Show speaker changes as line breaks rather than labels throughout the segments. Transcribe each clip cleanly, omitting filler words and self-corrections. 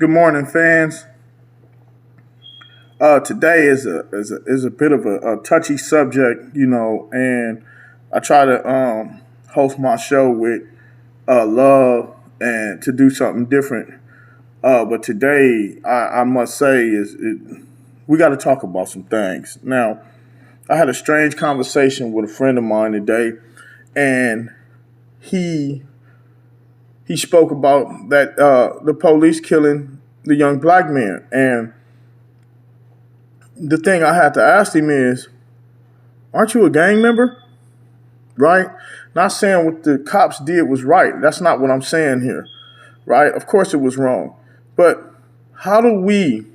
Good morning, fans. Today is a bit of a touchy subject, and I try to host my show with love and to do something different. But today, I must say, we got to talk about some things. Now, I had a strange conversation with a friend of mine today, and he he spoke about that the police killing the young black man. And the thing I had to ask him is, aren't you a gang member? Right? Not saying what the cops did was right. That's not what I'm saying here. Right? Of course it was wrong. But how do we,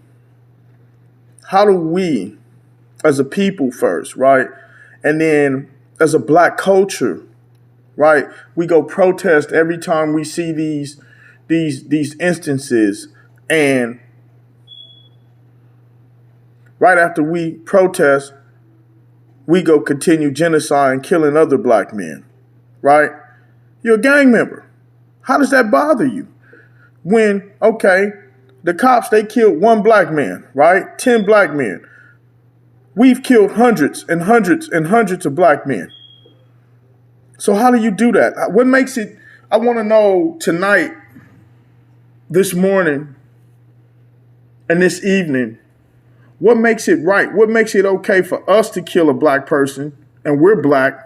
how do we as a people first, right? And then as a black culture, right? We go protest every time we see these instances, and right after we protest, we go continue genocide and killing other black men, right? You're a gang member. How does that bother you? When, okay, the cops, they killed one black man, right? 10 black men. We've killed hundreds and hundreds and hundreds of black men. So how do you do that? What makes it, I want to know tonight, this morning, and this evening, what makes it right? What makes it okay for us to kill a black person and we're black,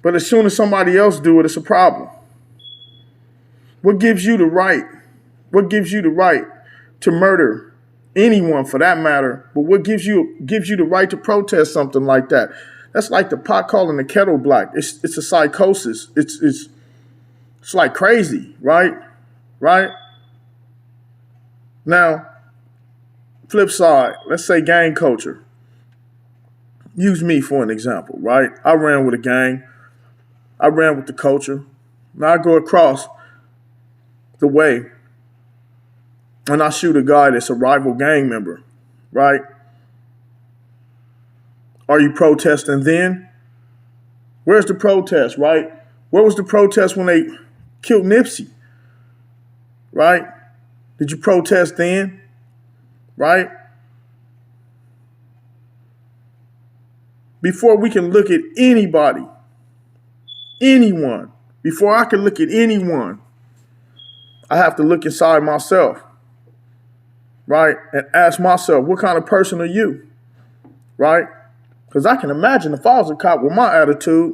but as soon as somebody else do it, it's a problem? What gives you the right? What gives you the right to murder anyone for that matter? But what gives you the right to protest something like that? That's like the pot calling the kettle black. It's a psychosis. It's like crazy, right? Right? Now, flip side, let's say gang culture. Use me for an example, right? I ran with a gang. I ran with the culture. Now I go across the way and I shoot a guy that's a rival gang member, right? Are you protesting then? Where's the protest, right? Where was the protest when they killed Nipsey, right? Did you protest then? Right? Before we can look at anybody, anyone, before I can look at anyone, I have to look inside myself, right? And ask myself, what kind of person are you? Right? Because I can imagine if I was a cop with my attitude,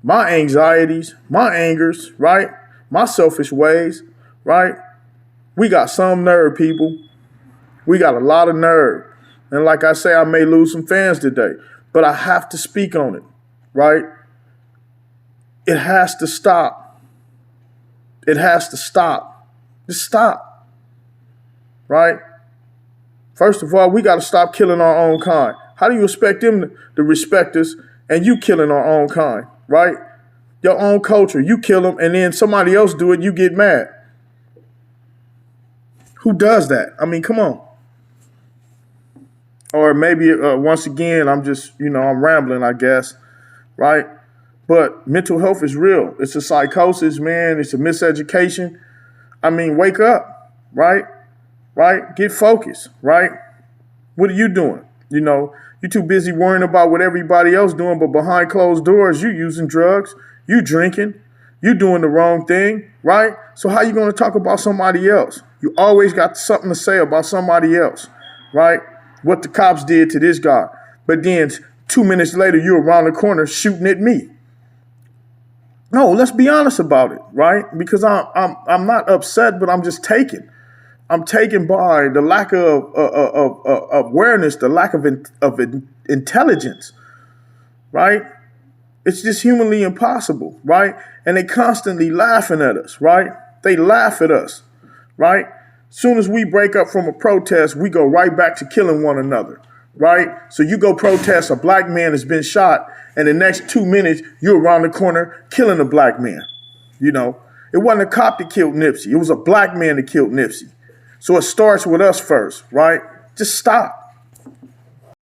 my anxieties, my angers, right? My selfish ways, right? We got some nerve, people. We got a lot of nerve. And like I say, I may lose some fans today, but I have to speak on it, right? It has to stop. It has to stop. Just stop, right? First of all, we got to stop killing our own kind. How do you expect them to respect us and you killing our own kind, right? Your own culture, you kill them and then somebody else do it, you get mad. Who does that? I mean, come on. Or maybe once again, I'm just, I'm rambling, I guess, right? But mental health is real. It's a psychosis, man. It's a miseducation. I mean, wake up, right? Right? Get focused, right? What are you doing? You're too busy worrying about what everybody else doing, but behind closed doors, you using drugs, you drinking, you doing the wrong thing, right? So how you going to talk about somebody else? You always got something to say about somebody else, right? What the cops did to this guy. But then 2 minutes later, you're around the corner shooting at me. No, let's be honest about it, right? Because I'm not upset, but I'm just taken. I'm taken by the lack of awareness, the lack of intelligence, right? It's just humanly impossible, right? And they constantly laughing at us, right? They laugh at us, right? Soon as we break up from a protest, we go right back to killing one another, right? So you go protest, a black man has been shot, and the next 2 minutes, you're around the corner killing a black man. It wasn't a cop that killed Nipsey. It was a black man that killed Nipsey. So it starts with us first, right? Just stop.